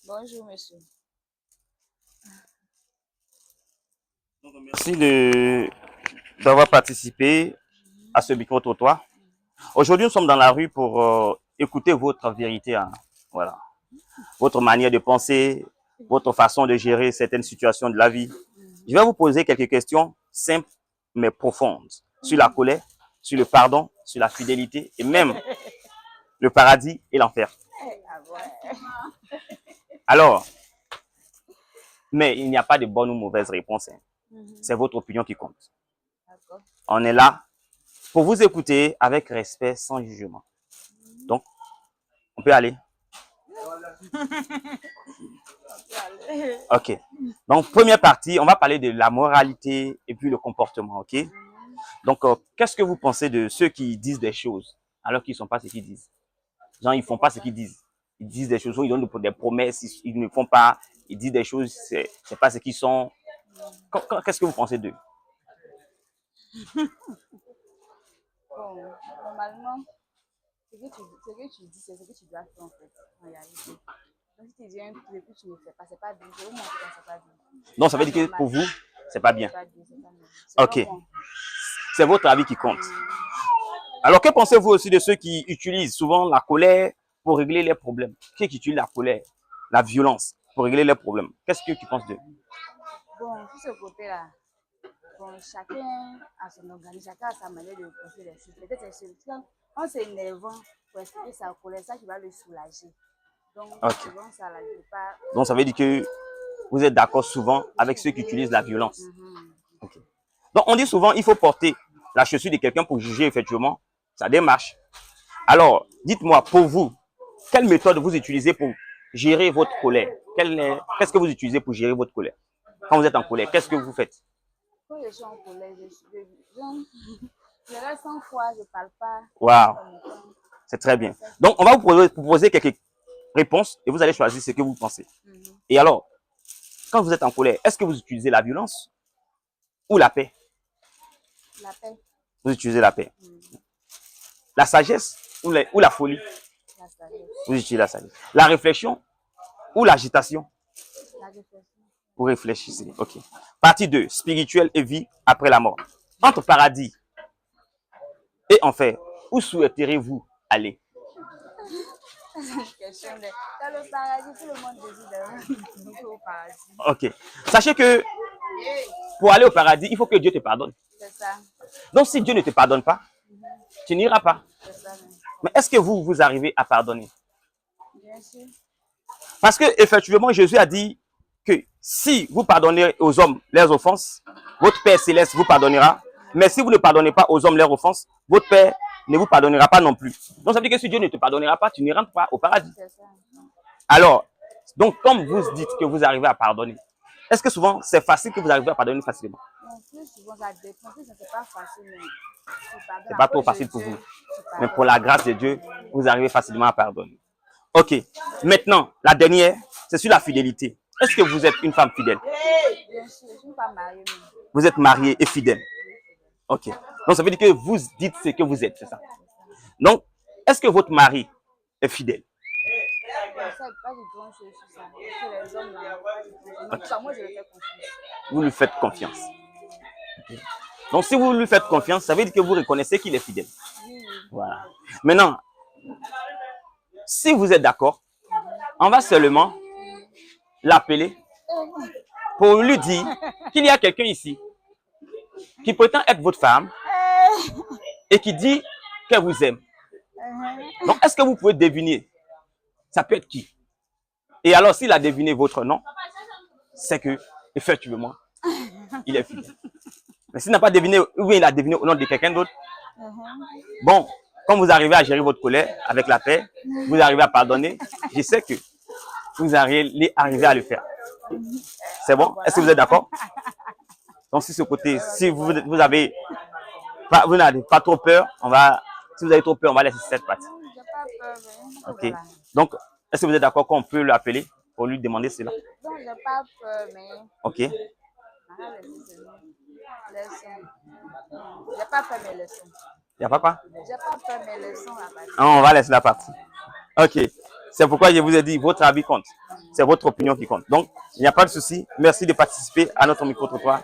Bonjour, monsieur. Merci d'avoir participé à ce micro-trottoir. Aujourd'hui, nous sommes dans la rue pour écouter votre vérité. Hein. Voilà. Votre manière de penser, votre façon de gérer certaines situations de la vie. Je vais vous poser quelques questions simples mais profondes sur la colère, sur le pardon, sur la fidélité et même le paradis et l'enfer. Alors, mais il n'y a pas de bonne ou mauvaise réponse. Hein. C'est votre opinion qui compte. On est là pour vous écouter avec respect, sans jugement. Donc, on peut aller. Ok. Donc, première partie, on va parler de la moralité et puis le comportement, ok? Donc, qu'est-ce que vous pensez de ceux qui disent des choses alors qu'ils ne sont pas ce qu'ils disent? Genre, ils ne font pas ce qu'ils disent. Ils disent des choses, ils donnent des promesses, ils ne font pas, ils disent des choses, c'est pas ce qu'ils sont. Qu'est-ce que vous pensez d'eux? Bon, normalement, ce que tu dis, c'est ce que tu dois faire en fait, en réalité. Donc, si tu dis un truc et puis tu ne le fais pas, c'est pas bien. Je vais vous montrer que c'est pas bien. Donc, ça veut dire que pour vous, c'est pas bien. C'est pas bien, c'est pas bien. Ok. C'est votre avis qui compte. Alors, que pensez-vous aussi de ceux qui utilisent souvent la colère pour régler les problèmes? Qui utilisent la colère, la violence pour régler les problèmes? Qu'est-ce que tu penses d'eux? Bon, sur ce côté-là, bon, chacun a son organisme, chacun a sa manière de penser les choses. Peut-être c'est celui en s'énervant pour expliquer sa colère, ça qui va le soulager. Donc, souvent, ça ne l'aide pas. Donc, ça veut dire que vous êtes d'accord souvent avec ceux qui utilisent la violence. Okay. Donc, on dit souvent il faut porter la chaussure de quelqu'un pour juger effectivement sa démarche. Alors, dites-moi, pour vous, quelle méthode vous utilisez pour gérer votre colère? Qu'est-ce que vous utilisez pour gérer votre colère? Quand vous êtes en colère, qu'est-ce que vous faites? Quand je suis en colère, je reste sans foi, je ne parle pas. Waouh, c'est très bien. Donc, on va vous proposer quelques réponses et vous allez choisir ce que vous pensez. Et alors, quand vous êtes en colère, est-ce que vous utilisez la violence ou la paix? La paix. Vous utilisez la paix. La sagesse ou la folie? La sagesse. Vous utilisez la sagesse. La réflexion ou l'agitation? La réflexion. Vous réfléchissez. Ok. Partie 2. Spirituel et vie après la mort. Entre paradis et enfer, où souhaiteriez-vous aller? C'est une question de... Dans le paradis, tout le monde désire au paradis. Ok. Sachez que pour aller au paradis, il faut que Dieu te pardonne. C'est ça. Donc, si Dieu ne te pardonne pas, tu n'iras pas. C'est ça. Mais est-ce que vous arrivez à pardonner? Bien sûr. Parce que effectivement, Jésus a dit que si vous pardonnez aux hommes leurs offenses, votre Père céleste vous pardonnera. Mais si vous ne pardonnez pas aux hommes leurs offenses, votre Père ne vous pardonnera pas non plus. Donc ça veut dire que si Dieu ne te pardonnera pas, tu ne rentres pas au paradis. Alors, donc comme vous dites que vous arrivez à pardonner, est-ce que souvent c'est facile que vous arrivez à pardonner facilement? Non, plus souvent ça dépend. C'est pas facile. C'est pas trop facile pour vous. Mais pour la grâce de Dieu, vous arrivez facilement à pardonner. Ok. Maintenant, la dernière, c'est sur la fidélité. Est-ce que vous êtes une femme fidèle? Bien sûr, je ne suis pas mariée. Vous êtes mariée et fidèle. Ok. Donc, ça veut dire que vous dites ce que vous êtes, c'est ça? Donc, est-ce que votre mari est fidèle? Vous lui faites confiance. Okay. Donc, si vous lui faites confiance, ça veut dire que vous reconnaissez qu'il est fidèle. Voilà. Maintenant, si vous êtes d'accord, on va seulement l'appeler pour lui dire qu'il y a quelqu'un ici qui prétend être votre femme et qui dit qu'elle vous aime. Donc, est-ce que vous pouvez deviner? Ça peut être qui? Et alors, s'il a deviné votre nom, c'est que, effectivement, il est fidèle. Mais s'il n'a pas deviné, ou bien il a deviné au nom de quelqu'un d'autre, bon, comme vous arrivez à gérer votre colère avec la paix, vous arrivez à pardonner, je sais que vous allez arriver à le faire. C'est bon? Est-ce que vous êtes d'accord? Donc, sur ce côté, si vous n'avez pas trop peur, si vous avez trop peur, on va laisser cette partie. Ok. Donc, est-ce que vous êtes d'accord qu'on peut l'appeler pour lui demander cela? Non, je n'ai pas peur, mais... Ok. J'ai pas peur, mais leçons. Il n'y a pas quoi? J'ai pas peur, mais leçons. On va laisser la partie. Ok. C'est pourquoi je vous ai dit, votre avis compte. C'est votre opinion qui compte. Donc, il n'y a pas de souci. Merci de participer à notre micro-trottoir.